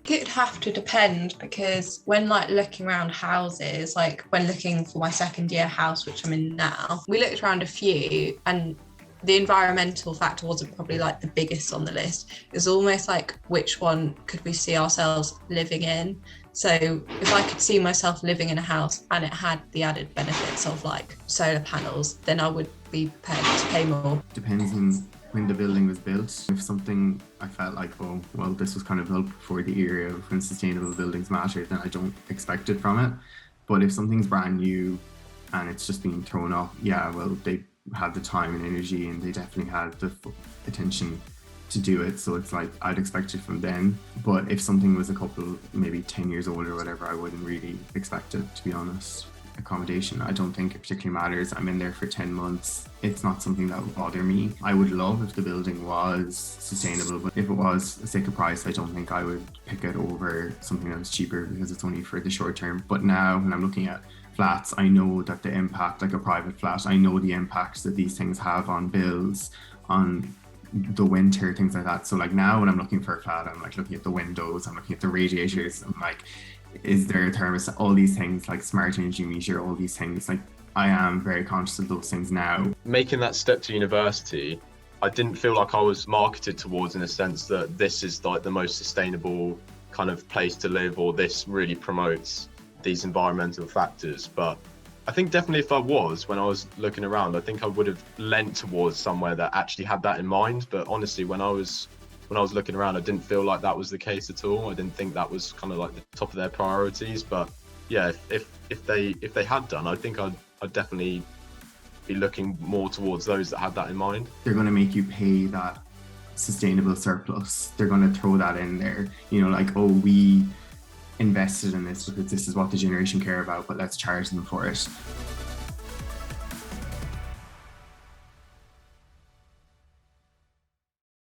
It'd have to depend, because when like looking around houses, like when looking for my second year house, which I'm in now, we looked around a few and the environmental factor wasn't probably like the biggest on the list. It was almost like, which one could we see ourselves living in? So if I could see myself living in a house and it had the added benefits of like solar panels, then I would be prepared to pay more. Depends on when the building was built. If something I felt like, oh, well, this was kind of built before the era of when sustainable buildings mattered, then I don't expect it from it. But if something's brand new and it's just being thrown up, yeah, well, they had the time and energy and they definitely had the attention to do it. So it's like, I'd expect it from them. But if something was a couple, maybe 10 years old or whatever, I wouldn't really expect it, to be honest. Accommodation, I don't think it particularly matters. I'm in there for 10 months. It's not something that would bother me. I would love if the building was sustainable, but if it was a sticker price, I don't think I would pick it over something that was cheaper because it's only for the short term. But now when I'm looking at flats, I know that the impact, like a private flat, I know the impacts that these things have on bills, on the winter, things like that. So like now when I'm looking for a flat, I'm like looking at the windows, I'm looking at the radiators, I'm like, is there a thermostat, all these things, like smart energy meter, all these things. Like I am very conscious of those things now. Making that step to university, I didn't feel like I was marketed towards, in a sense that this is like the most sustainable kind of place to live, or this really promotes these environmental factors. But I think definitely if I was, when I was looking around, I think I would have lent towards somewhere that actually had that in mind. But honestly, when I was looking around, I didn't feel like that was the case at all. I didn't think that was kind of like the top of their priorities. But yeah, if they had done, I think I'd definitely be looking more towards those that had that in mind. They're going to make you pay that sustainable surplus. They're going to throw that in there, you know, like, oh, we invested in this because this is what the generation care about, but let's charge them for it.